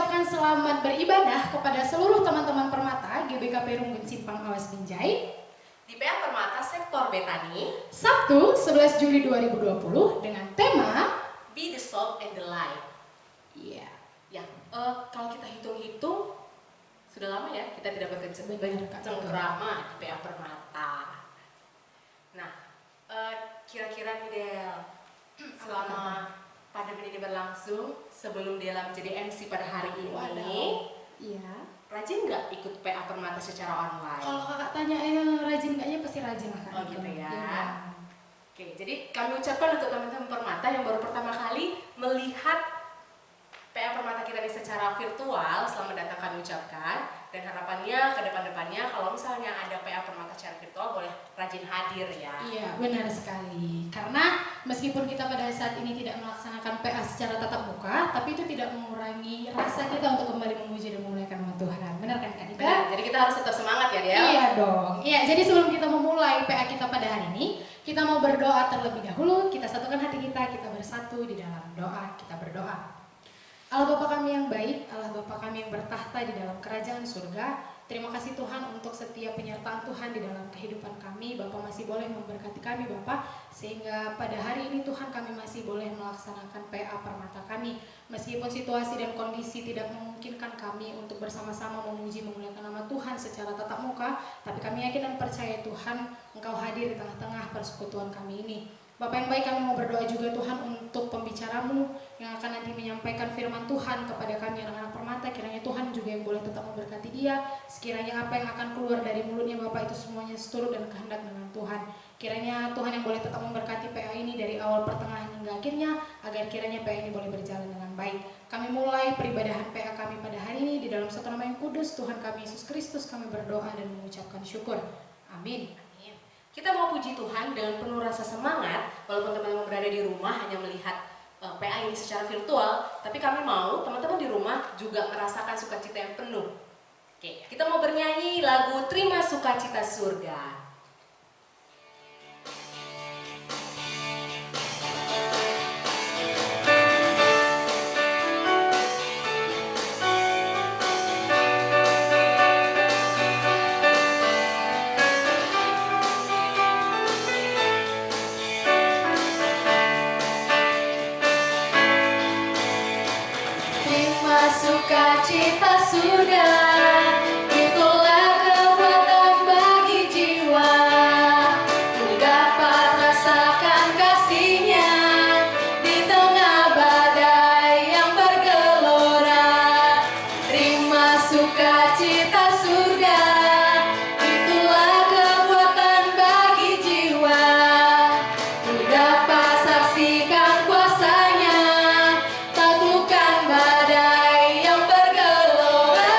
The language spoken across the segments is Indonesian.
mengucapkan selamat beribadah kepada seluruh teman-teman Permata GBKP Runggun Simpang Awas Binjai di PA Permata Sektor Betani Sabtu 11 Juli 2020 dengan tema Be the Salt and the Light. Iya. Ya, kalau kita hitung-hitung sudah lama ya kita tidak bercengkrama di PA Permata. Nah, kira-kira nih Del, selama pandemi ini berlangsung, sebelum Dela menjadi MC pada hari ini, Iya. rajin nggak ikut PA Permata secara online? Kalau kakak tanya rajin nggaknya pasti rajin lah kak. Oh gitu ya. Iya. Oke, jadi kami ucapkan untuk teman-teman Permata yang baru pertama kali melihat PA Permata kita ini secara virtual, selamat datang kami ucapkan. Dan harapannya ke depan-depannya kalau misalnya ada PA Permata secara virtual boleh rajin hadir ya. Iya, benar sekali. Karena meskipun kita pada saat ini tidak melaksanakan PA secara tatap muka, tapi itu tidak mengurangi rasa kita untuk kembali memuji dan memuliakan nama Tuhan. Benar kan Kak Dika? Benar, jadi kita harus tetap semangat ya Del? Iya dong. Iya, jadi sebelum kita memulai PA kita pada hari ini, kita mau berdoa terlebih dahulu. Kita satukan hati kita bersatu di dalam doa. Kita berdoa. Allah Bapa kami yang baik, Allah Bapa kami yang bertahta di dalam kerajaan surga, terima kasih Tuhan untuk setiap penyertaan Tuhan di dalam kehidupan kami. Bapa masih boleh memberkati kami Bapa, sehingga pada hari ini Tuhan kami masih boleh melaksanakan PA Permata kami. Meskipun situasi dan kondisi tidak memungkinkan kami untuk bersama-sama memuji memuliakan nama Tuhan secara tatap muka, tapi kami yakin dan percaya Tuhan Engkau hadir di tengah-tengah persekutuan kami ini. Bapak yang baik, kami mau berdoa juga Tuhan untuk pembicaramu yang akan nanti menyampaikan firman Tuhan kepada kami anak-anak Permata. Kiranya Tuhan juga yang boleh tetap memberkati dia. Sekiranya apa yang akan keluar dari mulutnya Bapak itu semuanya seturut dan kehendak dengan Tuhan. Kiranya Tuhan yang boleh tetap memberkati PA ini dari awal pertengahan hingga akhirnya, agar kiranya PA ini boleh berjalan dengan baik. Kami mulai peribadahan PA kami pada hari ini di dalam satu nama yang kudus Tuhan kami Yesus Kristus. Kami berdoa dan mengucapkan syukur. Amin. Kita mau puji Tuhan dengan penuh rasa semangat, walaupun teman-teman berada di rumah hanya melihat PA ini secara virtual, tapi kami mau teman-teman di rumah juga merasakan sukacita yang penuh. Oke, kita mau bernyanyi lagu Terima Sukacita Surga. Sukacita surga, itulah kekuatan bagi jiwa. Ku dapat rasakan kasih-Nya di tengah badai yang bergelora. Terima sukacita surga, itulah kekuatan bagi jiwa. Ku dapat saksikan kuasa-Nya, taklukkan badai yang bergelora.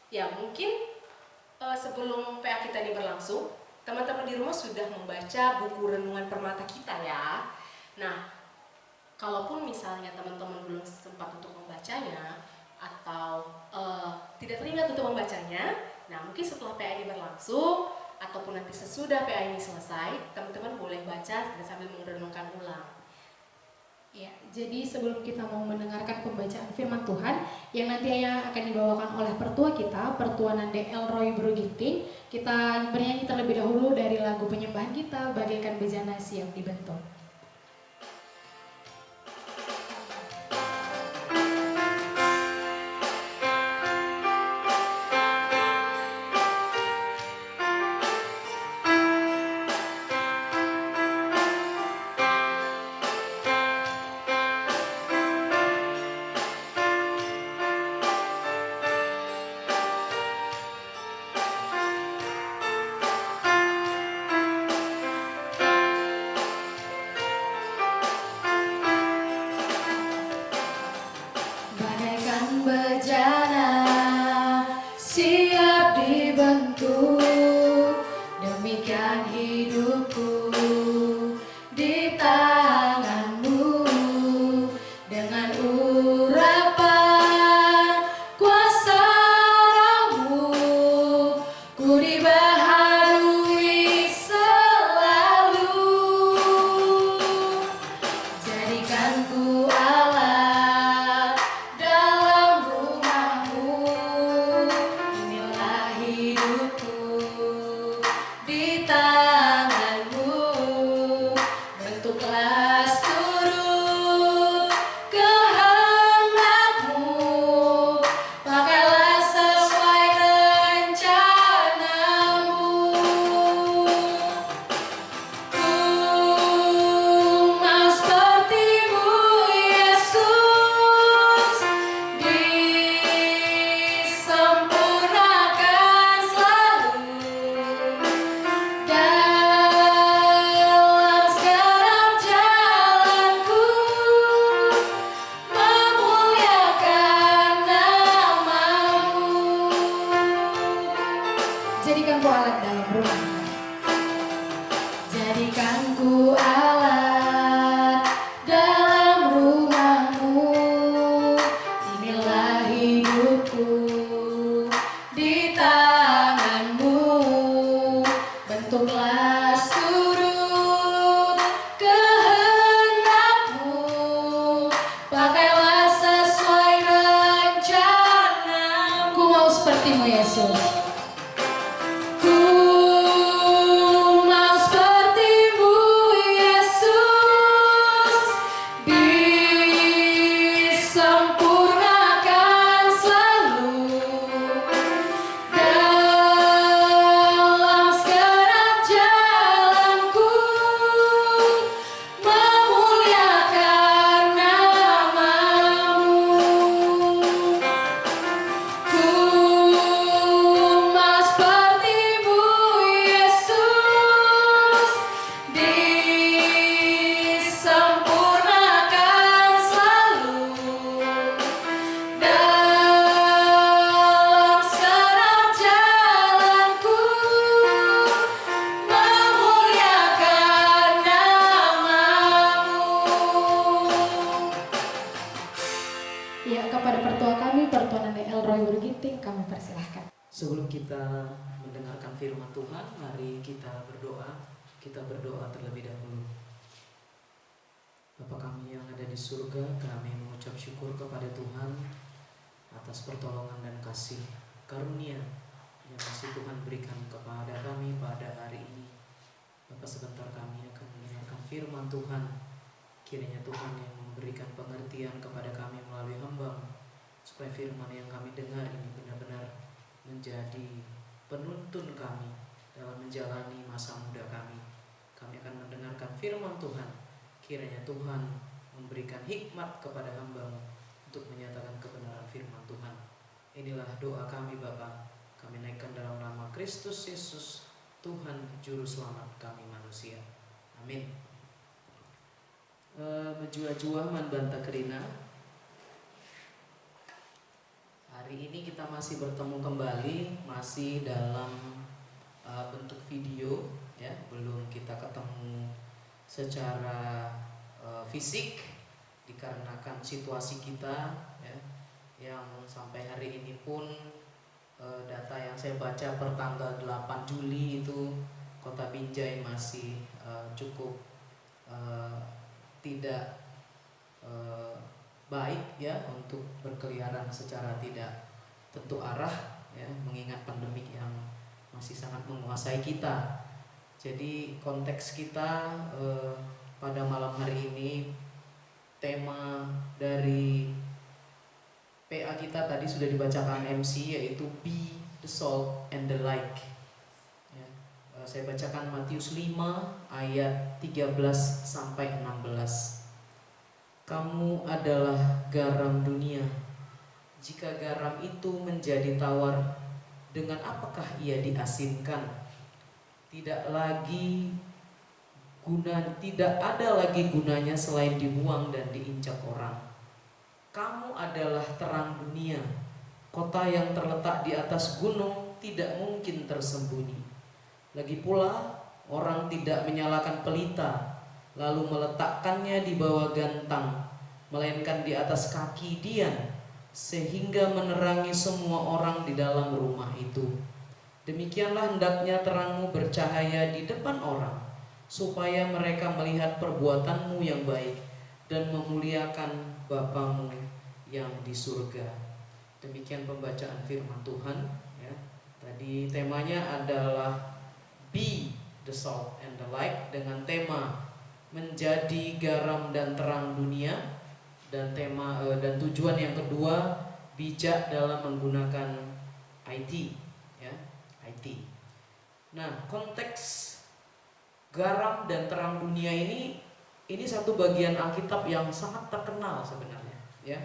Ya mungkin sebelum PA kita ini berlangsung, teman-teman di rumah sudah membaca buku renungan permata kita ya. Nah, kalaupun misalnya teman-teman belum sempat untuk membacanya atau tidak teringat untuk membacanya, nah mungkin setelah PA ini berlangsung ataupun nanti sesudah PA ini selesai, teman-teman boleh baca dan sambil merenungkan ulang. Ya, jadi sebelum kita mau mendengarkan pembacaan firman Tuhan yang nantinya akan dibawakan oleh pertua kita, Pertua Nande Elroy Brugiting, kita bernyanyi terlebih dahulu dari lagu penyembahan kita, Bagaikan Bejana Siap Dibentuk. Bagaikan bejana siap dibentuk, demikian hidupku di tanganmu. Dengan urapan kuasa Roh-Mu, ku dibaharui selalu. Jadikan ku alat dalam rumah-Mu, inilah hidupku di tangan-Mu. Bentuklah seturut kehendak-Mu, pakailah sesuai rencana-Mu. Ku mau seperti-Mu, Yesus, disempurnakan selalu dalam segala jalanku, memuliakan nama-Mu. Jadikan ku alat dalam rumah-Mu. Jadikan ku alat dalam rumah-Mu, inilah hidupku di tangan-Mu. Bentuklah seturut kehendak-Mu, pakailah sesuai rencana-Mu. Ku mau seperti-Mu, Yesus. Ku mau seperti-Mu, Yesus, disempurnakan selalu dalam segenap jalanku, memuliakan nama-Mu. Ku mau seperti-Mu, Yesus, disempurnakan selalu dalam segenap jalanku, memuliakan nama-Mu. Ya, kepada pertua kami, Pertua Nande Elroy Brugiting, kami persilahkan. Sebelum kita mendengarkan firman Tuhan, mari kita berdoa. Kita berdoa terlebih dahulu. Bapa kami yang ada di surga, kami mengucap syukur kepada Tuhan atas pertolongan dan kasih karunia yang masih Tuhan berikan kepada kami pada hari ini. Bapa, sebentar kami akan mendengarkan firman Tuhan. Kiranya Tuhan yang memberikan pengertian kepada kami melalui hamba-Mu, supaya firman yang kami dengar ini benar-benar menjadi penuntun kami dalam menjalani masa muda kami. Kami akan mendengarkan firman Tuhan. Kiranya Tuhan memberikan hikmat kepada hamba-Mu untuk menyatakan kebenaran firman Tuhan. Inilah doa kami Bapa. Kami naikkan dalam nama Kristus Yesus, Tuhan Juru Selamat kami manusia. Amin. Menjua-jua man banta kerina. Hari ini kita masih bertemu kembali, masih dalam bentuk video, ya, belum kita ketemu secara fisik dikarenakan situasi kita, ya, yang sampai hari ini pun data yang saya baca per tanggal 8 Juli itu Kota Binjai masih cukup tidak baik, ya, untuk berkeliaran secara tidak tentu arah, ya, mengingat pandemik yang masih sangat menguasai kita. Jadi konteks kita pada malam hari ini, tema dari PA kita tadi sudah dibacakan MC, yaitu Be the Salt and the Light, ya. Saya bacakan Matius 5 ayat 13 sampai 16. Kamu adalah garam dunia. Jika garam itu menjadi tawar, dengan apakah ia diasinkan? Tidak ada lagi gunanya selain dibuang dan diinjak orang. Kamu adalah terang dunia. Kota yang terletak di atas gunung tidak mungkin tersembunyi. Lagi pula, orang tidak menyalakan pelita lalu meletakkannya di bawah gantang, melainkan di atas kaki dian, sehingga menerangi semua orang di dalam rumah itu. Demikianlah hendaknya terangmu bercahaya di depan orang, supaya mereka melihat perbuatanmu yang baik dan memuliakan Bapamu yang di surga. Demikian pembacaan firman Tuhan, ya. Tadi temanya adalah Be the Salt and the Light, dengan tema menjadi garam dan terang dunia, dan tema dan tujuan yang kedua, bijak dalam menggunakan IT, ya, IT. Nah, konteks garam dan terang dunia ini satu bagian Alkitab yang sangat terkenal sebenarnya, ya.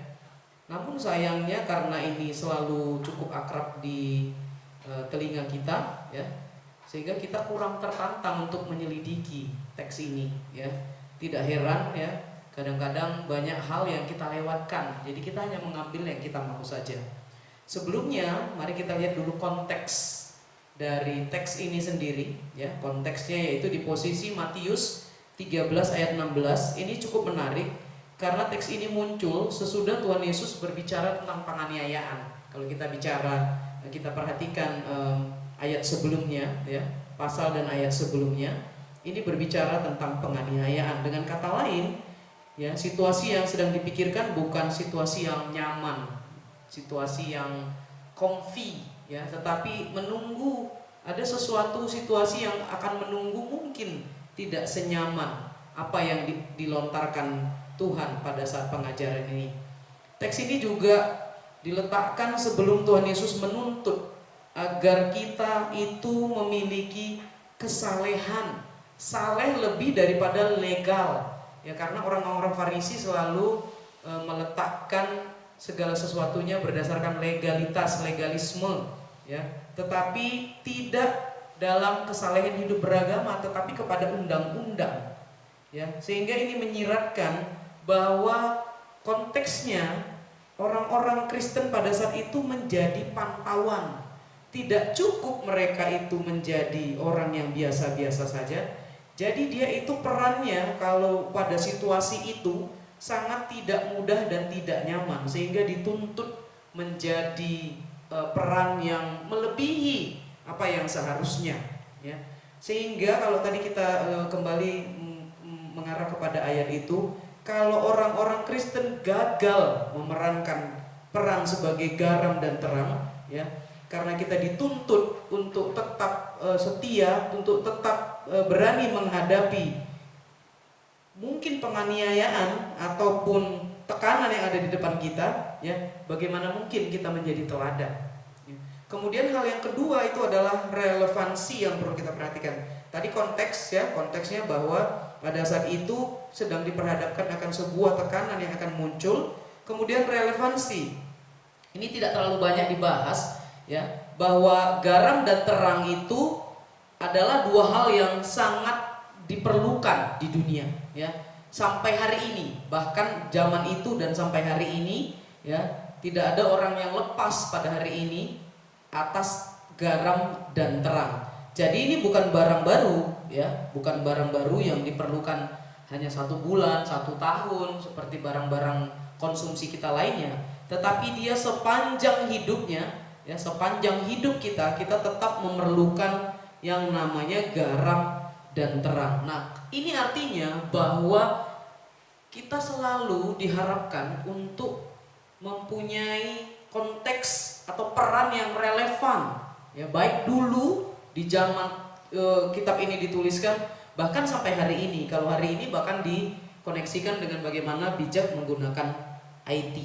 Namun sayangnya karena ini selalu cukup akrab di telinga kita, ya, sehingga kita kurang tertantang untuk menyelidiki teks ini, ya. Tidak heran, ya, kadang-kadang banyak hal yang kita lewatkan, jadi kita hanya mengambil yang kita mau saja. Sebelumnya, mari kita lihat dulu konteks dari teks ini sendiri, ya. Konteksnya yaitu di posisi Matius 13 ayat 16. Ini cukup menarik karena teks ini muncul sesudah Tuhan Yesus berbicara tentang penganiayaan. Kalau kita perhatikan ayat sebelumnya, ya, pasal dan ayat sebelumnya, ini berbicara tentang penganiayaan. Dengan kata lain, ya, situasi yang sedang dipikirkan bukan situasi yang nyaman, situasi yang comfy, ya, tetapi menunggu, ada sesuatu situasi yang akan menunggu, mungkin tidak senyaman apa yang dilontarkan Tuhan pada saat pengajaran ini. Teks ini juga diletakkan sebelum Tuhan Yesus menuntut agar kita itu memiliki kesalehan, saleh lebih daripada legal, ya, karena orang-orang Farisi selalu meletakkan segala sesuatunya berdasarkan legalisme, ya, tetapi tidak dalam kesalehan hidup beragama, tetapi kepada undang-undang, ya, sehingga ini menyiratkan bahwa konteksnya orang-orang Kristen pada saat itu menjadi pantauan. Tidak cukup mereka itu menjadi orang yang biasa-biasa saja. Jadi dia itu perannya kalau pada situasi itu sangat tidak mudah dan tidak nyaman, sehingga dituntut menjadi peran yang melebihi apa yang seharusnya, ya. Sehingga kalau tadi kita kembali mengarah kepada ayat itu, kalau orang-orang Kristen gagal memerankan peran sebagai garam dan terang, ya, karena kita dituntut untuk tetap setia, untuk tetap berani menghadapi mungkin penganiayaan ataupun tekanan yang ada di depan kita, ya, bagaimana mungkin kita menjadi teladan, ya. Kemudian hal yang kedua itu adalah relevansi yang perlu kita perhatikan. Tadi konteks, ya, konteksnya bahwa pada saat itu sedang diperhadapkan akan sebuah tekanan yang akan muncul. Kemudian relevansi ini tidak terlalu banyak dibahas, ya, bahwa garam dan terang itu adalah dua hal yang sangat diperlukan di dunia, ya, sampai hari ini. Bahkan zaman itu dan sampai hari ini, ya, tidak ada orang yang lepas pada hari ini atas garam dan terang. Jadi ini bukan barang baru, ya, bukan barang baru yang diperlukan hanya 1 bulan, 1 tahun seperti barang-barang konsumsi kita lainnya. Tetapi dia sepanjang hidupnya, ya, sepanjang hidup kita tetap memerlukan yang namanya garam dan terang. Nah, ini artinya bahwa kita selalu diharapkan untuk mempunyai konteks atau peran yang relevan, ya, baik dulu di zaman kitab ini dituliskan, bahkan sampai hari ini. Kalau hari ini bahkan dikoneksikan dengan bagaimana bijak menggunakan IT,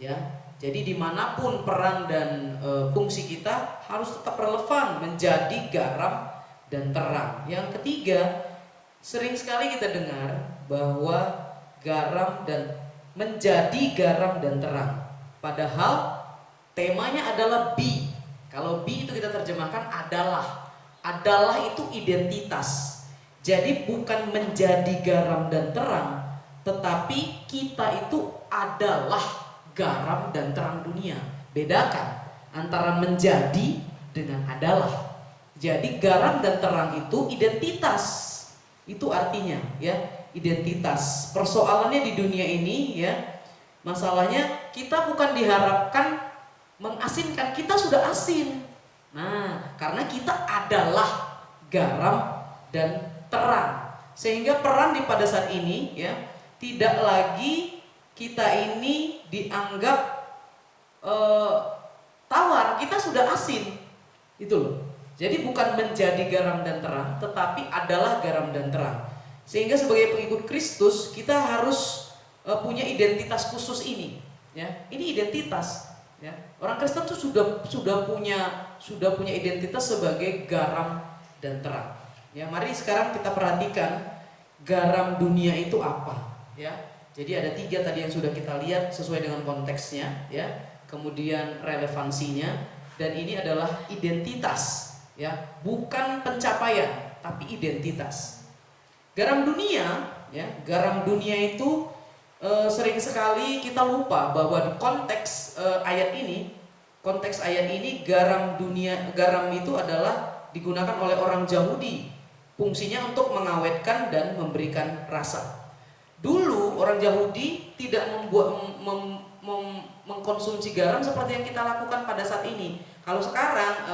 ya. Jadi dimanapun peran dan fungsi kita harus tetap relevan menjadi garam dan terang. Yang ketiga, sering sekali kita dengar bahwa menjadi garam dan terang. Padahal temanya adalah be. Kalau be itu kita terjemahkan adalah. Adalah itu identitas. Jadi bukan menjadi garam dan terang, tetapi kita itu adalah garam dan terang dunia. Bedakan antara menjadi dengan adalah. Jadi garam dan terang itu identitas. Itu artinya, ya, identitas. Persoalannya di dunia ini, ya, masalahnya kita bukan diharapkan mengasinkan, kita sudah asin. Nah, karena kita adalah garam dan terang, sehingga peran pada saat ini, ya, tidak lagi kita ini dianggap tawar, kita sudah asin. Itu loh. Jadi bukan menjadi garam dan terang, tetapi adalah garam dan terang. Sehingga sebagai pengikut Kristus kita harus punya identitas khusus ini, ya. Ini identitas, ya. Orang Kristen tuh sudah punya identitas sebagai garam dan terang. Ya, mari sekarang kita perhatikan garam dunia itu apa, ya. Jadi ada 3 tadi yang sudah kita lihat sesuai dengan konteksnya, ya. Kemudian relevansinya, dan ini adalah identitas, ya. Bukan pencapaian, tapi identitas. Garam dunia, ya. Garam dunia itu sering sekali kita lupa bahwa di konteks ayat ini garam itu adalah digunakan oleh orang Yahudi, fungsinya untuk mengawetkan dan memberikan rasa. Dulu orang Yahudi tidak mengkonsumsi garam seperti yang kita lakukan pada saat ini. Kalau sekarang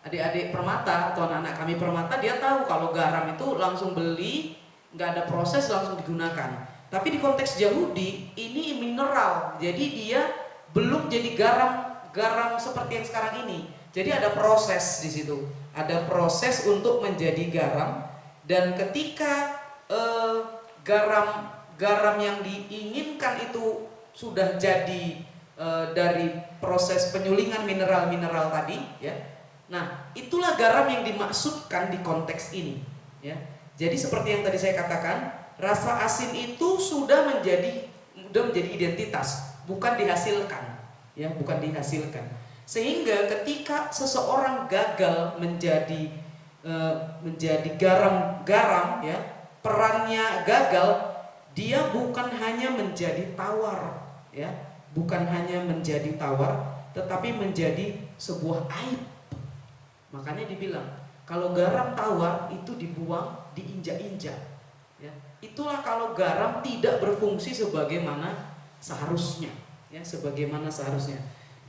adik-adik Permata atau anak-anak kami Permata, dia tahu kalau garam itu langsung beli, nggak ada proses, langsung digunakan. Tapi di konteks Yahudi ini mineral, jadi dia belum jadi garam seperti yang sekarang ini. Jadi ada proses di situ, ada proses untuk menjadi garam, dan ketika garam yang diinginkan itu sudah jadi dari proses penyulingan mineral-mineral tadi, ya. Nah, itulah garam yang dimaksudkan di konteks ini, ya. Jadi seperti yang tadi saya katakan, rasa asin itu sudah menjadi identitas, bukan dihasilkan, ya, bukan dihasilkan. Sehingga ketika seseorang gagal menjadi garam, ya, perannya gagal, dia bukan hanya menjadi tawar, ya, bukan hanya menjadi tawar, tetapi menjadi sebuah aib. Makanya dibilang kalau garam tawar itu dibuang, diinjak-injak. Ya, itulah kalau garam tidak berfungsi sebagaimana seharusnya, ya, sebagaimana seharusnya.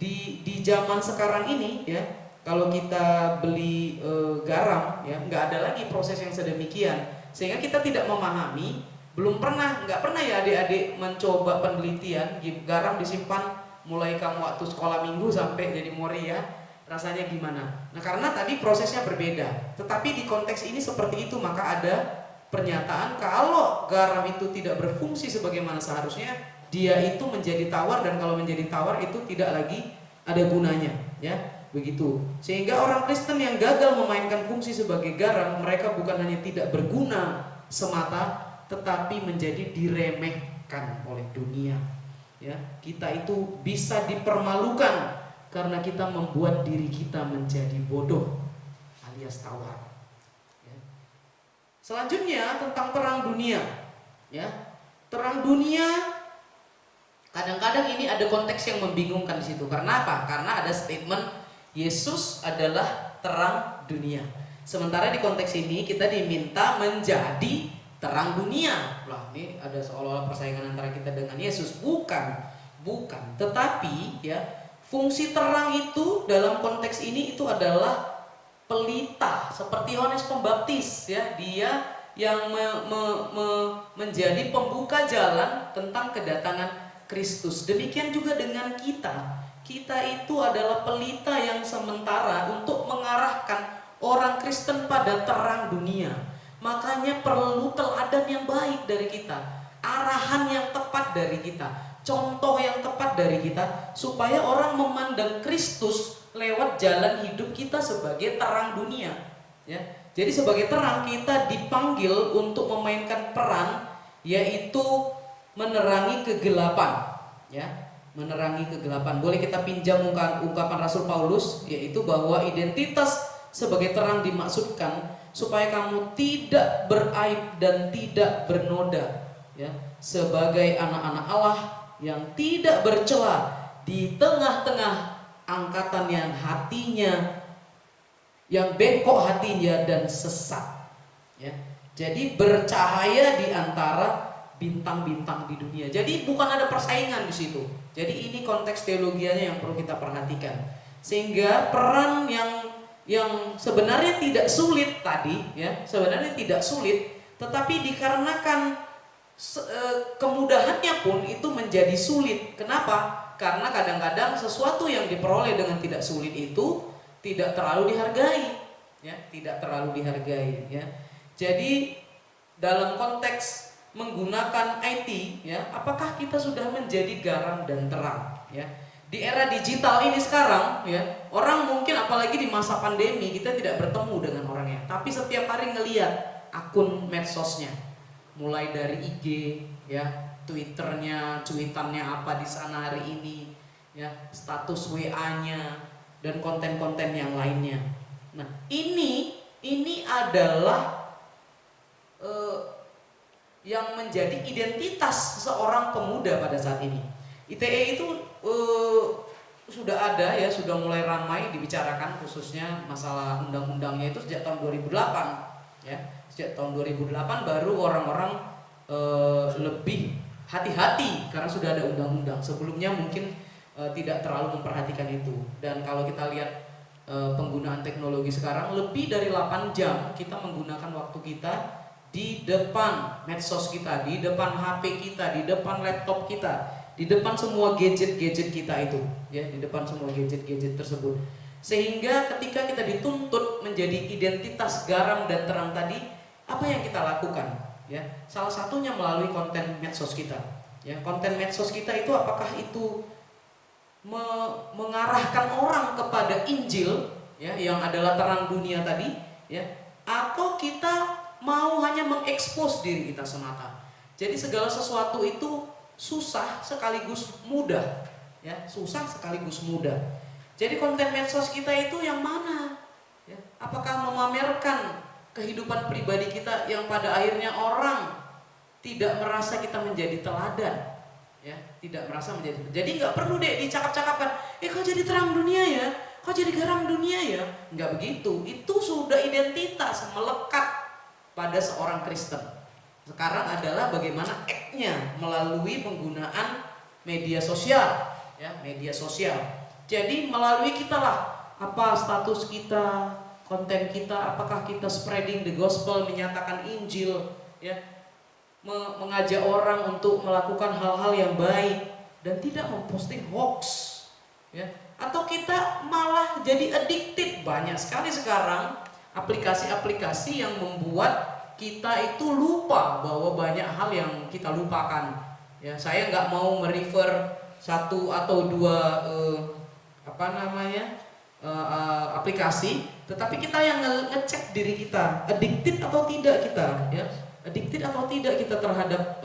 Di zaman sekarang ini, ya, kalau kita beli garam, ya, nggak ada lagi proses yang sedemikian, sehingga kita tidak memahami. Nggak pernah ya adik-adik mencoba penelitian garam disimpan mulai kamu waktu sekolah minggu sampai jadi mori, ya, rasanya gimana. Nah, karena tadi prosesnya berbeda, tetapi di konteks ini seperti itu, maka ada pernyataan kalau garam itu tidak berfungsi sebagaimana seharusnya, dia itu menjadi tawar, dan kalau menjadi tawar itu tidak lagi ada gunanya, ya, begitu. Sehingga orang Kristen yang gagal memainkan fungsi sebagai garam, mereka bukan hanya tidak berguna semata, tetapi menjadi diremehkan oleh dunia, ya. Kita itu bisa dipermalukan karena kita membuat diri kita menjadi bodoh alias tawar. Selanjutnya tentang terang dunia, ya. Terang dunia Kadang-kadang ini ada konteks yang membingungkan di situ. Karena apa? Karena ada statement Yesus adalah terang dunia. Sementara di konteks ini kita diminta menjadi terang dunia. Lah, ini ada seolah-olah persaingan antara kita dengan Yesus. Bukan. Tetapi ya, fungsi terang itu dalam konteks ini itu adalah pelita, seperti Yohanes Pembaptis ya. Dia yang menjadi pembuka jalan tentang kedatangan Kristus. Demikian juga dengan kita. Kita itu adalah pelita yang sementara untuk mengarahkan orang Kristen pada terang dunia. Makanya perlu teladan yang baik dari kita, arahan yang tepat dari kita, contoh yang tepat dari kita, supaya orang memandang Kristus lewat jalan hidup kita sebagai terang dunia. Ya. Jadi sebagai terang kita dipanggil untuk memainkan peran, yaitu menerangi kegelapan, ya, menerangi kegelapan. Boleh kita pinjam ungkapan Rasul Paulus, yaitu bahwa identitas sebagai terang dimaksudkan supaya kamu tidak beraib dan tidak bernoda, ya, sebagai anak-anak Allah yang tidak bercela di tengah-tengah angkatan yang hatinya, yang bengkok hatinya dan sesat, ya. Jadi bercahaya di antara bintang-bintang di dunia. Jadi bukan ada persaingan di situ. Jadi ini konteks teologianya yang perlu kita perhatikan. Sehingga peran yang sebenarnya tidak sulit tadi, ya, sebenarnya tidak sulit, tetapi dikarenakan kemudahannya pun itu menjadi sulit. Kenapa? Karena kadang-kadang sesuatu yang diperoleh dengan tidak sulit itu tidak terlalu dihargai, ya, tidak terlalu dihargai, ya. Jadi dalam konteks menggunakan IT, ya, apakah kita sudah menjadi garam dan terang, ya? Di era digital ini sekarang, ya, orang mungkin apalagi di masa pandemi kita tidak bertemu dengan orangnya, tapi setiap hari ngelihat akun medsosnya, mulai dari IG, ya, Twitternya, cuitannya apa di sana hari ini, ya, status WA-nya dan konten-konten yang lainnya. Nah, ini adalah yang menjadi identitas seorang pemuda pada saat ini. ITE itu sudah ada, ya, sudah mulai ramai dibicarakan, khususnya masalah undang-undangnya itu sejak tahun 2008, ya. Sejak tahun 2008 baru orang-orang lebih hati-hati karena sudah ada undang-undang. Sebelumnya mungkin tidak terlalu memperhatikan itu. Dan kalau kita lihat penggunaan teknologi sekarang, lebih dari 8 jam kita menggunakan waktu kita di depan medsos kita, di depan HP kita, di depan laptop kita, di depan semua gadget-gadget kita itu, ya, di depan semua gadget-gadget tersebut. Sehingga ketika kita dituntut menjadi identitas garam dan terang tadi, apa yang kita lakukan? Ya, salah satunya melalui konten medsos kita. Ya, konten medsos kita itu apakah itu mengarahkan orang kepada Injil, ya, yang adalah terang dunia tadi, ya, atau kita mau hanya mengekspos diri kita semata. Jadi segala sesuatu itu susah sekaligus mudah, ya, susah sekaligus mudah. Jadi konten medsos kita itu yang mana? Ya, apakah memamerkan kehidupan pribadi kita yang pada akhirnya orang tidak merasa kita menjadi teladan, ya, tidak merasa menjadi. Jadi nggak perlu deh dicakap-cakapkan, kau jadi terang dunia ya, kau jadi garam dunia ya. Nggak begitu. Itu sudah identitas melekat pada seorang Kristen. Sekarang adalah bagaimana act-nya melalui penggunaan media sosial, ya, media sosial. Jadi melalui kita lah, apa status kita, konten kita, apakah kita spreading the gospel, menyatakan Injil, ya, mengajak orang untuk melakukan hal-hal yang baik dan tidak memposting hoax, ya, atau kita malah jadi addicted. Banyak sekali sekarang aplikasi-aplikasi yang membuat kita itu lupa bahwa banyak hal yang kita lupakan. Ya, saya nggak mau merefer satu atau dua aplikasi, tetapi kita yang ngecek diri kita, addicted atau tidak kita, ya, addicted atau tidak kita terhadap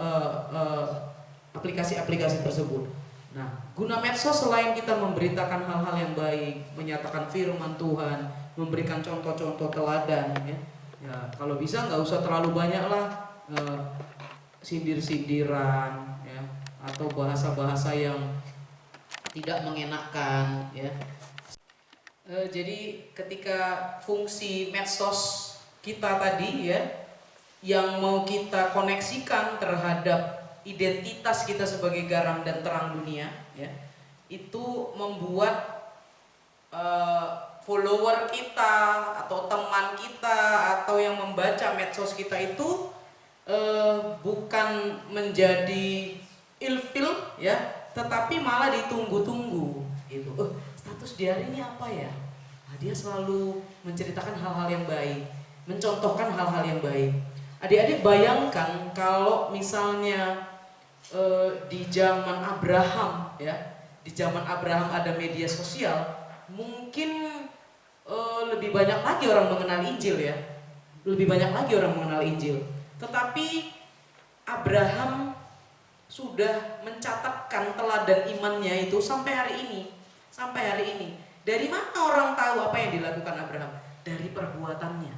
aplikasi-aplikasi tersebut. Nah, guna medsos selain kita memberitakan hal-hal yang baik, menyatakan firman Tuhan, memberikan contoh-contoh teladan, ya. Ya, kalau bisa nggak usah terlalu banyak lah sindir-sindiran, ya, atau bahasa-bahasa yang tidak mengenakan ya. Jadi ketika fungsi medsos kita tadi ya, yang mau kita koneksikan terhadap identitas kita sebagai garam dan terang dunia ya, itu membuat follower kita atau teman kita atau yang membaca medsos kita itu bukan menjadi ilfil ya, tetapi malah ditunggu-tunggu gitu. Status dia hari ini apa ya? Nah, dia selalu menceritakan hal-hal yang baik, mencontohkan hal-hal yang baik. Adik-adik bayangkan kalau misalnya di zaman Abraham ya, di zaman Abraham ada media sosial, mungkin lebih banyak lagi orang mengenal Injil ya, lebih banyak lagi orang mengenal Injil. Tetapi Abraham sudah mencatatkan teladan imannya itu sampai hari ini. Sampai hari ini. Dari mana orang tahu apa yang dilakukan Abraham? Dari perbuatannya.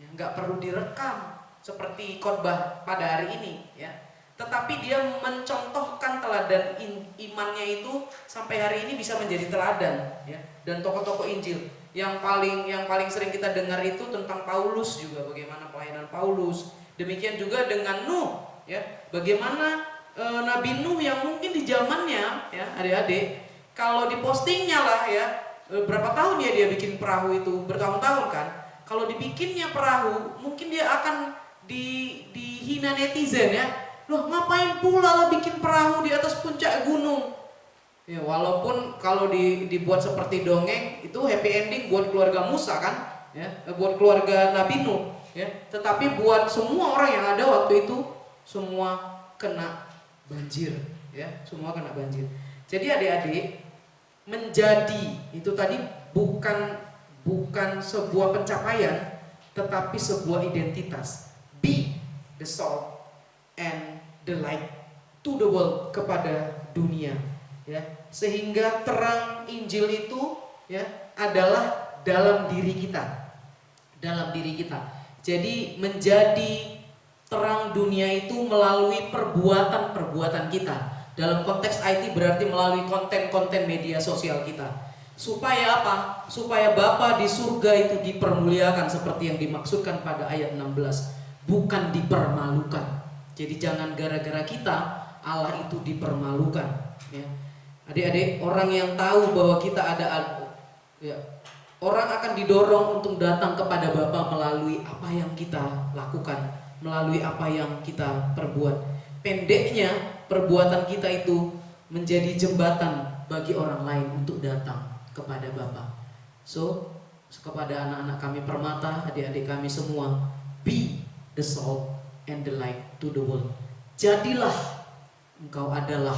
Ya, nggak perlu direkam seperti khotbah pada hari ini ya. Tetapi dia mencontohkan teladan imannya itu sampai hari ini bisa menjadi teladan ya. Dan tokoh-tokoh Injil yang paling sering kita dengar itu tentang Paulus juga, bagaimana pelayanan Paulus. Demikian juga dengan Nuh ya. Bagaimana Nabi Nuh yang mungkin di zamannya ya, adik-adik, kalau dipostingnya lah ya, berapa tahun ya dia bikin perahu itu, bertahun-tahun kan. Kalau dibikinnya perahu, mungkin dia akan dihina netizen ya. Loh, ngapain pula lah bikin perahu di atas puncak gunung? Ya, walaupun kalau dibuat seperti dongeng itu happy ending buat keluarga Musa kan, ya, buat keluarga Nabi Nuh, ya. Tetapi buat semua orang yang ada waktu itu semua kena banjir, ya, semua kena banjir. Jadi adik-adik, menjadi itu tadi bukan sebuah pencapaian, tetapi sebuah identitas. Be the salt and the light to the world, kepada dunia ya, sehingga terang Injil itu ya adalah dalam diri kita, jadi menjadi terang dunia itu melalui perbuatan kita. Dalam konteks IT berarti melalui konten-konten media sosial kita. Supaya apa? Supaya Bapa di surga itu dipermuliakan seperti yang dimaksudkan pada ayat 16, bukan dipermalukan. Jadi jangan gara-gara kita Allah itu dipermalukan ya. Adik-adik, orang yang tahu bahwa kita ada ya, orang akan didorong untuk datang kepada Bapa melalui apa yang kita lakukan, melalui apa yang kita perbuat. Pendeknya, perbuatan kita itu menjadi jembatan bagi orang lain untuk datang kepada Bapa. So, kepada anak-anak kami Permata, adik-adik kami semua, be the salt and the light to the world. Jadilah engkau adalah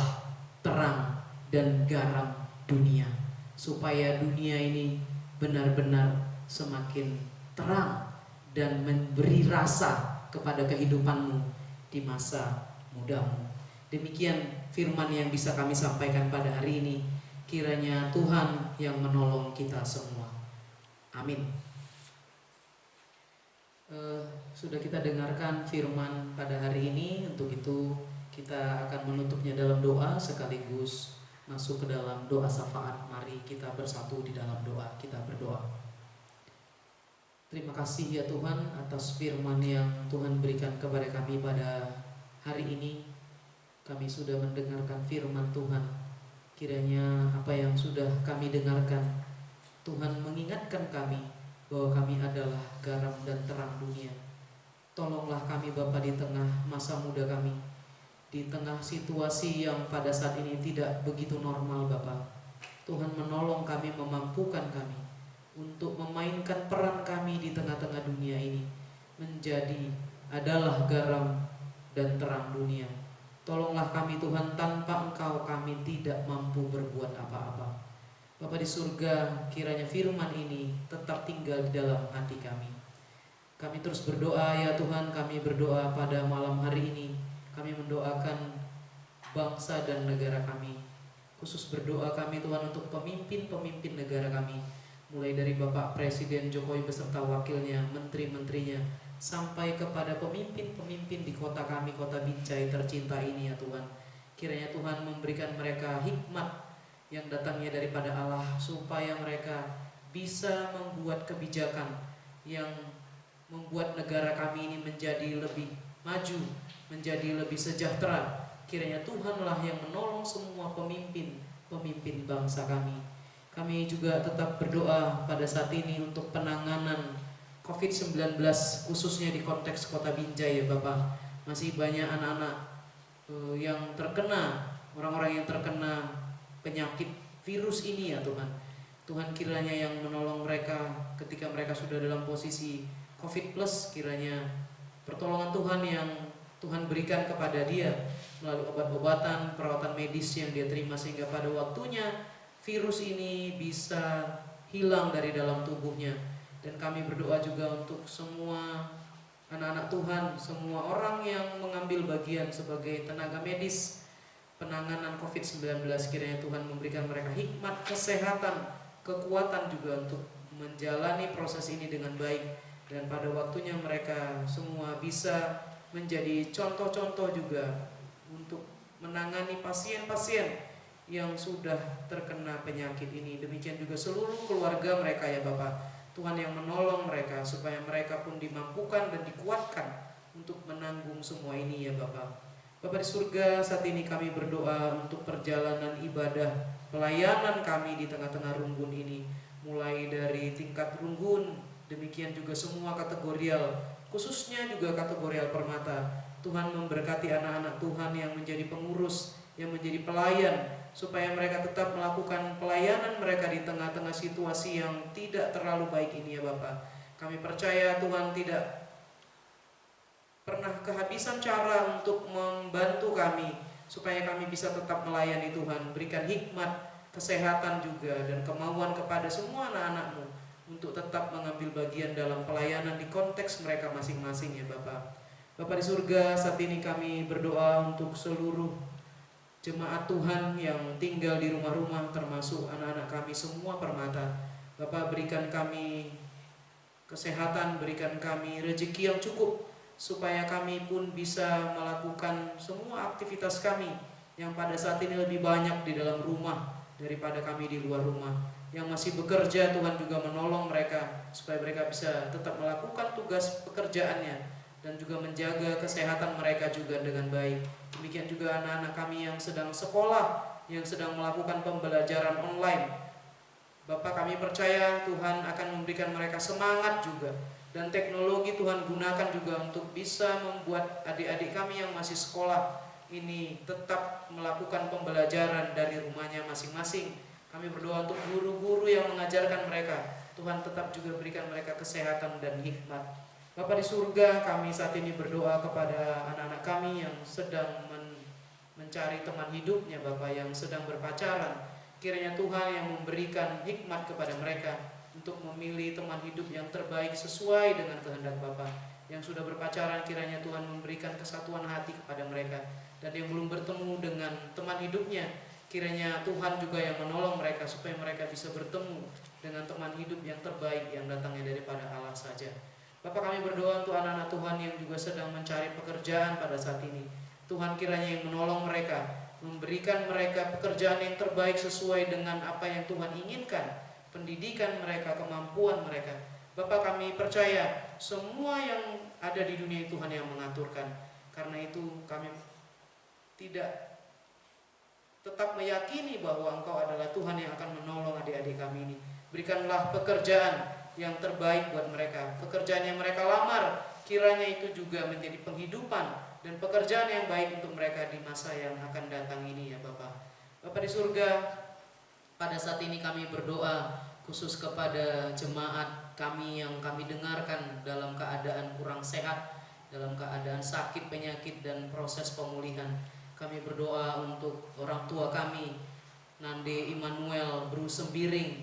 terang dan garam dunia, supaya dunia ini benar-benar semakin terang dan memberi rasa kepada kehidupanmu di masa mudamu. Demikian firman yang bisa kami sampaikan pada hari ini. Kiranya Tuhan yang menolong kita semua. Amin. Sudah kita dengarkan firman pada hari ini. Untuk itu kita akan menutupnya dalam doa sekaligus masuk ke dalam doa syafaat. Mari kita bersatu di dalam doa. Kita berdoa. Terima kasih ya Tuhan atas firman yang Tuhan berikan kepada kami pada hari ini. Kami sudah mendengarkan firman Tuhan. Kiranya apa yang sudah kami dengarkan, Tuhan mengingatkan kami bahwa kami adalah garam dan terang dunia. Tolonglah kami Bapa di tengah masa muda kami, di tengah situasi yang pada saat ini tidak begitu normal Bapa. Tuhan menolong kami, memampukan kami untuk memainkan peran kami di tengah-tengah dunia ini, menjadi adalah garam dan terang dunia. Tolonglah kami Tuhan, tanpa Engkau kami tidak mampu berbuat apa-apa. Bapa di surga, kiranya firman ini tetap tinggal di dalam hati kami. Kami terus berdoa ya Tuhan, kami berdoa pada malam hari ini. Kami mendoakan bangsa dan negara kami. Khusus berdoa kami Tuhan untuk pemimpin-pemimpin negara kami. Mulai dari Bapak Presiden Jokowi beserta wakilnya, menteri-menterinya, sampai kepada pemimpin-pemimpin di kota kami, kota Binjai tercinta ini ya Tuhan. Kiranya Tuhan memberikan mereka hikmat yang datangnya daripada Allah, supaya mereka bisa membuat kebijakan yang membuat negara kami ini menjadi lebih maju, menjadi lebih sejahtera. Kiranya Tuhanlah yang menolong semua pemimpin bangsa kami. Kami juga tetap berdoa pada saat ini untuk penanganan COVID-19, khususnya di konteks Kota Binjai ya Bapak. Masih banyak anak-anak yang terkena, orang-orang yang terkena penyakit virus ini ya Tuhan. Tuhan kiranya yang menolong mereka ketika mereka sudah dalam posisi COVID plus. Kiranya pertolongan Tuhan yang Tuhan berikan kepada dia melalui obat-obatan, perawatan medis yang dia terima, sehingga pada waktunya virus ini bisa hilang dari dalam tubuhnya. Dan kami berdoa juga untuk semua anak-anak Tuhan, semua orang yang mengambil bagian sebagai tenaga medis penanganan COVID-19. Kiranya Tuhan memberikan mereka hikmat, kesehatan, kekuatan juga untuk menjalani proses ini dengan baik. Dan pada waktunya mereka semua bisa menjadi contoh-contoh juga untuk menangani pasien-pasien yang sudah terkena penyakit ini. Demikian juga seluruh keluarga mereka ya Bapak. Tuhan yang menolong mereka supaya mereka pun dimampukan dan dikuatkan untuk menanggung semua ini ya Bapak. Bapak di surga, saat ini kami berdoa untuk perjalanan ibadah pelayanan kami di tengah-tengah Runggun ini, mulai dari tingkat Runggun, demikian juga semua kategorial, khususnya juga kategorial Permata. Tuhan memberkati anak-anak Tuhan yang menjadi pengurus, yang menjadi pelayan, supaya mereka tetap melakukan pelayanan mereka di tengah-tengah situasi yang tidak terlalu baik ini ya Bapak. Kami percaya Tuhan tidak pernah kehabisan cara untuk membantu kami supaya kami bisa tetap melayani Tuhan. Berikan hikmat, kesehatan juga, dan kemauan kepada semua anak-anak-Mu untuk tetap mengambil bagian dalam pelayanan di konteks mereka masing-masing ya Bapak. Bapak di surga, saat ini kami berdoa untuk seluruh jemaat Tuhan yang tinggal di rumah-rumah, termasuk anak-anak kami semua Permata. Bapak berikan kami kesehatan, berikan kami rezeki yang cukup, supaya kami pun bisa melakukan semua aktivitas kami yang pada saat ini lebih banyak di dalam rumah daripada kami di luar rumah. Yang masih bekerja, Tuhan juga menolong mereka supaya mereka bisa tetap melakukan tugas pekerjaannya dan juga menjaga kesehatan mereka juga dengan baik. Demikian juga anak-anak kami yang sedang sekolah, yang sedang melakukan pembelajaran online. Bapak, kami percaya Tuhan akan memberikan mereka semangat juga, dan teknologi Tuhan gunakan juga untuk bisa membuat adik-adik kami yang masih sekolah ini tetap melakukan pembelajaran dari rumahnya masing-masing. Kami berdoa untuk guru-guru yang mengajarkan mereka, Tuhan tetap juga berikan mereka kesehatan dan hikmat. Bapa di surga, kami saat ini berdoa kepada anak-anak kami yang sedang mencari teman hidupnya, Bapak, yang sedang berpacaran. Kiranya Tuhan yang memberikan hikmat kepada mereka untuk memilih teman hidup yang terbaik sesuai dengan kehendak Bapa. Yang sudah berpacaran, kiranya Tuhan memberikan kesatuan hati kepada mereka. Dan yang belum bertemu dengan teman hidupnya, kiranya Tuhan juga yang menolong mereka supaya mereka bisa bertemu dengan teman hidup yang terbaik yang datangnya daripada Allah saja. Bapak, kami berdoa untuk anak-anak Tuhan yang juga sedang mencari pekerjaan pada saat ini. Tuhan kiranya yang menolong mereka, memberikan mereka pekerjaan yang terbaik sesuai dengan apa yang Tuhan inginkan, pendidikan mereka, kemampuan mereka. Bapak, kami percaya semua yang ada di dunia Tuhan yang mengaturkan. Karena itu kami tidak tetap meyakini bahwa Engkau adalah Tuhan yang akan menolong adik-adik kami ini. Berikanlah pekerjaan yang terbaik buat mereka. Pekerjaan yang mereka lamar, kiranya itu juga menjadi penghidupan dan pekerjaan yang baik untuk mereka di masa yang akan datang ini ya Bapak. Bapak di surga, pada saat ini kami berdoa khusus kepada jemaat kami yang kami dengarkan dalam keadaan kurang sehat, dalam keadaan sakit, penyakit, dan proses pemulihan. Kami berdoa untuk orang tua kami, Nande Immanuel Bru Sembiring,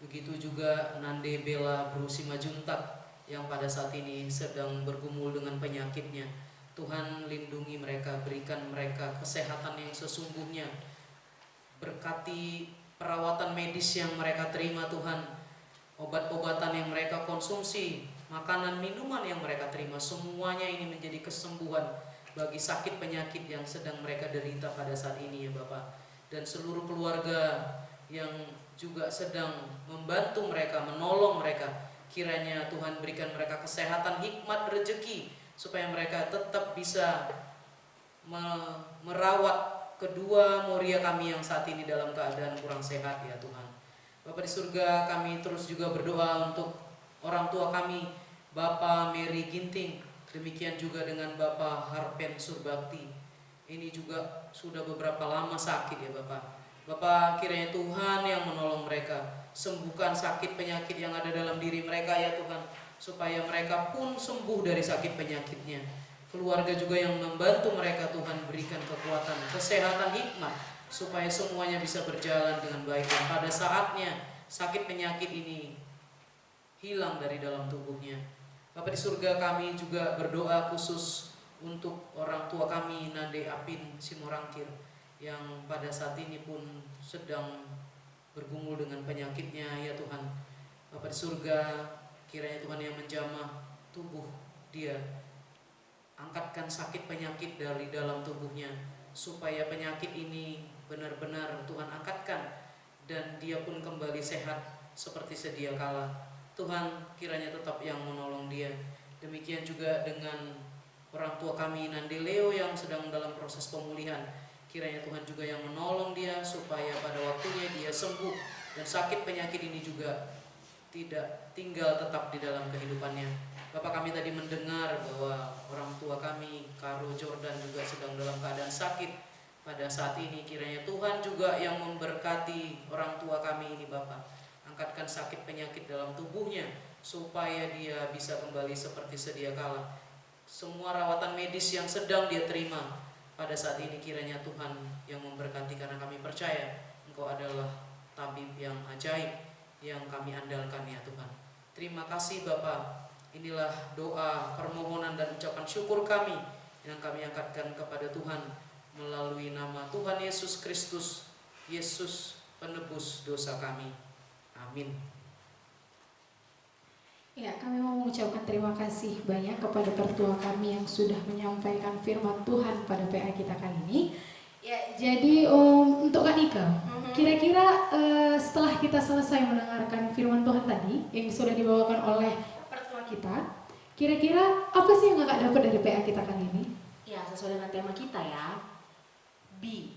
begitu juga Nande Bella Bru Simajuntak yang pada saat ini sedang bergumul dengan penyakitnya. Tuhan lindungi mereka, berikan mereka kesehatan yang sesungguhnya. Berkati perawatan medis yang mereka terima Tuhan, obat-obatan yang mereka konsumsi, makanan minuman yang mereka terima, semuanya ini menjadi kesembuhan bagi sakit penyakit yang sedang mereka derita pada saat ini ya Bapak. Dan seluruh keluarga yang juga sedang membantu mereka, menolong mereka, kiranya Tuhan berikan mereka kesehatan, hikmat, rezeki, supaya mereka tetap bisa merawat kedua Moria kami yang saat ini dalam keadaan kurang sehat ya Tuhan. Bapak di surga, kami terus juga berdoa untuk orang tua kami, Bapak Mary Ginting, demikian juga dengan Bapak Harpen Surbakti. Ini juga sudah beberapa lama sakit ya Bapak. Bapak, kiranya Tuhan yang menolong mereka, sembuhkan sakit penyakit yang ada dalam diri mereka ya Tuhan, supaya mereka pun sembuh dari sakit penyakitnya. Keluarga juga yang membantu mereka, Tuhan berikan kekuatan, kesehatan, hikmat, supaya semuanya bisa berjalan dengan baik. Dan pada saatnya sakit penyakit ini hilang dari dalam tubuhnya. Bapak di surga, kami juga berdoa khusus untuk orang tua kami, Nade Apin Simorangkir, yang pada saat ini pun sedang bergumul dengan penyakitnya ya Tuhan. Bapak di surga, kiranya Tuhan yang menjamah tubuh dia, angkatkan sakit penyakit dari dalam tubuhnya, supaya penyakit ini benar-benar Tuhan angkatkan dan dia pun kembali sehat seperti sedia kala. Tuhan kiranya tetap yang menolong dia. Demikian juga dengan orang tua kami Nandi Leo yang sedang dalam proses pemulihan, kiranya Tuhan juga yang menolong dia supaya pada waktunya dia sembuh dan sakit penyakit ini juga tidak tinggal tetap di dalam kehidupannya. Bapak, kami tadi mendengar bahwa orang tua kami Karo Jordan juga sedang dalam keadaan sakit pada saat ini. Kiranya Tuhan juga yang memberkati orang tua kami ini Bapak. Angkatkan sakit penyakit dalam tubuhnya supaya dia bisa kembali seperti sedia kala. Semua rawatan medis yang sedang dia terima pada saat ini kiranya Tuhan yang memberkati, karena kami percaya Engkau adalah tabib yang ajaib yang kami andalkan ya Tuhan. Terima kasih Bapak. Inilah doa, permohonan dan ucapan syukur kami yang kami angkatkan kepada Tuhan melalui nama Tuhan Yesus Kristus, Yesus penebus dosa kami. Amin. Ya, kami mau mengucapkan terima kasih banyak kepada tertua kami yang sudah menyampaikan firman Tuhan pada PA kita kali ini. Ya, jadi untuk Kak Nika, kira-kira setelah kita selesai mendengarkan firman Tuhan tadi yang sudah dibawakan oleh tertua kita, kira-kira apa sih yang Kakak dapat dari PA kita kali ini? Ya, sesuai dengan tema kita ya, B,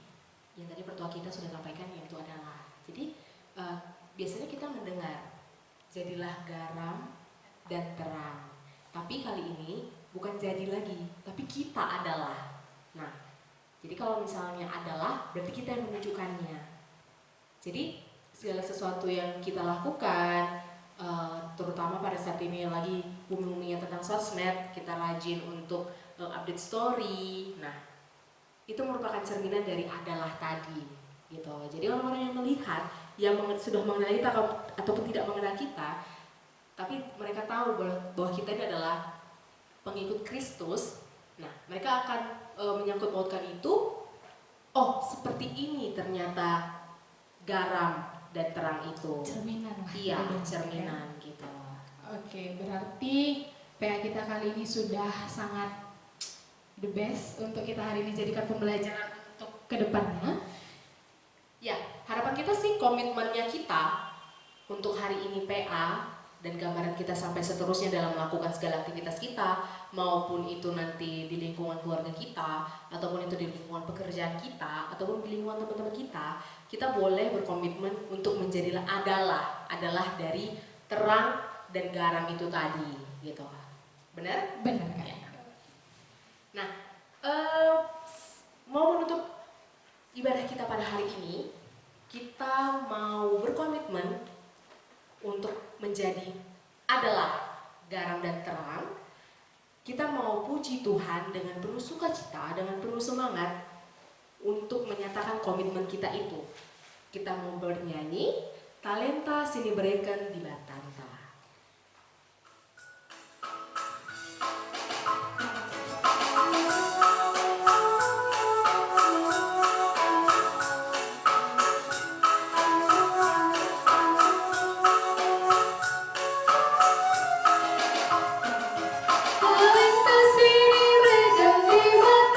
yang tadi pertua kita sudah sampaikan, yaitu adalah, jadi biasanya kita mendengar jadilah garam dan terang, tapi kali ini bukan jadi lagi, tapi kita adalah. Nah, jadi kalau misalnya adalah, berarti kita yang menunjukkannya. Jadi segala sesuatu yang kita lakukan, terutama pada saat ini lagi booming-boomingnya tentang sosmed, kita rajin untuk update story. Nah, itu merupakan cerminan dari adalah tadi, gitu. Jadi orang-orang yang melihat, yang sudah mengenal kita ataupun tidak mengenal kita, tapi mereka tahu bahwa kita ini adalah pengikut Kristus. Nah, mereka akan menyangkut pautkan itu. Oh, seperti ini ternyata garam dan terang itu. Cerminan lah. Iya, cerminan gitu. Oke, berarti PA kita kali ini sudah sangat the best untuk kita hari ini jadikan pembelajaran untuk kedepannya. Ya, harapan kita sih komitmennya kita untuk hari ini PA dan gambaran kita sampai seterusnya dalam melakukan segala aktivitas kita, maupun itu nanti di lingkungan keluarga kita, ataupun itu di lingkungan pekerjaan kita, ataupun di lingkungan teman-teman kita boleh berkomitmen untuk menjadilah adalah dari terang dan garam itu tadi, gitu. Benar? Benar kan? Ya. Nah, mau menutup ibadah kita pada hari ini, kita mau berkomitmen untuk menjadi adalah garam dan terang. Kita mau puji Tuhan dengan penuh sukacita, dengan penuh semangat untuk menyatakan komitmen kita itu. Kita mau bernyanyi Talenta Sini Berikan di Batanta. Talenta sini berikan di mata.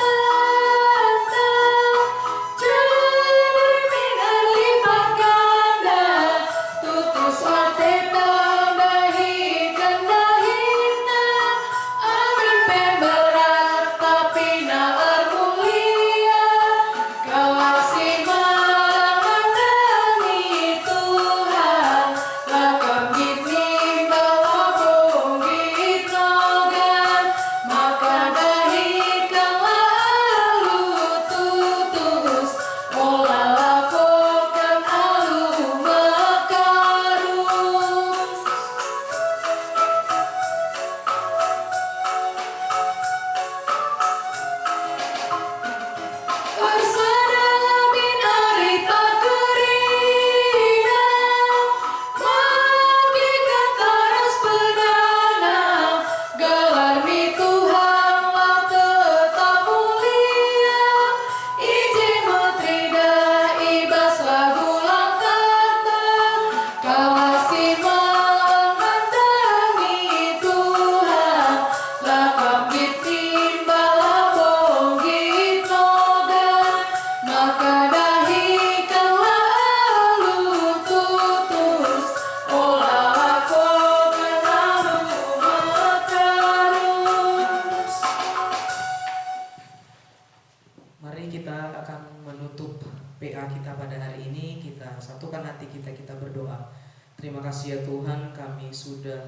Tuhan, kami sudah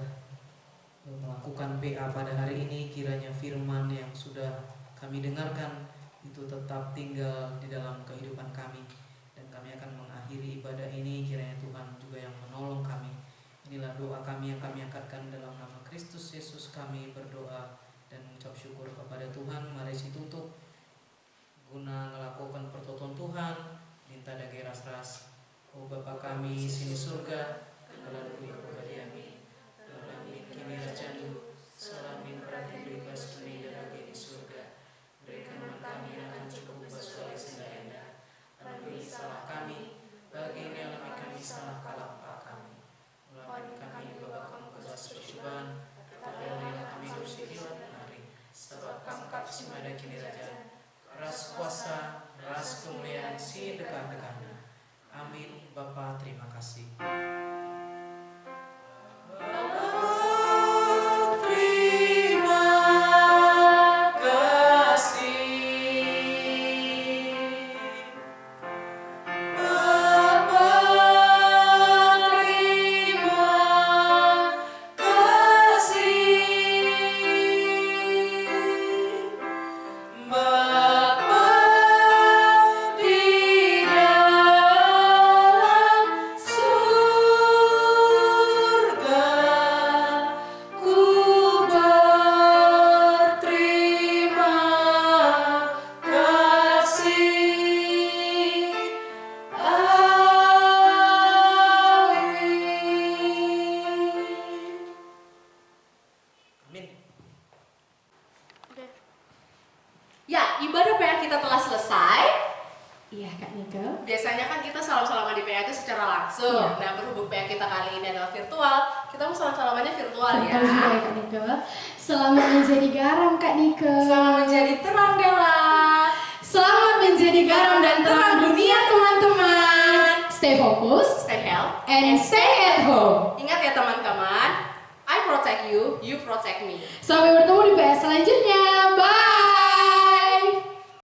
melakukan PA pada hari ini. Kiranya firman yang sudah kami dengarkan itu tetap tinggal di dalam kehidupan kami, dan kami akan mengakhiri ibadah ini. Kiranya Tuhan juga yang menolong kami. Inilah doa kami yang kami angkatkan dalam nama Kristus Yesus. Kami berdoa dan mengucap syukur kepada Tuhan. Mari ditutup guna melakukan pertolongan Tuhan. Minta dage ras-ras. Oh Bapa kami sini surga, kalau bumi kemudiami, dalam kini rajamu, selamin perhatian bebas tuni daragi di surga. Berikan kami akan cukup baswali sendaya. Ampuni salah kami, bagi yang kami salah kalah kami. Melawan kami bawa kamu ke dalam percobaan, tetapi kami dosa hilang hari. Sebab pangkat simada kini raja, ras kuasa, ras kemuliaan si dekat-dekatnya. Amin. Bapa, terima kasih. Ya, ibadah PA kita telah selesai. Iya Kak Nike. Biasanya kan kita salam-salaman di PA itu secara langsung. Iya. Nah, berhubung PA kita kali ini adalah virtual, kita mau salam-salamannya virtual ya. Betul sekali Kak Nike. Selamat menjadi garam Kak Nike. Selamat menjadi terang Dela. Selamat menjadi garam dan terang dunia teman-teman. Stay fokus Stay healthy and stay at home. Ingat ya teman-teman, I protect you, you protect me. Sampai bertemu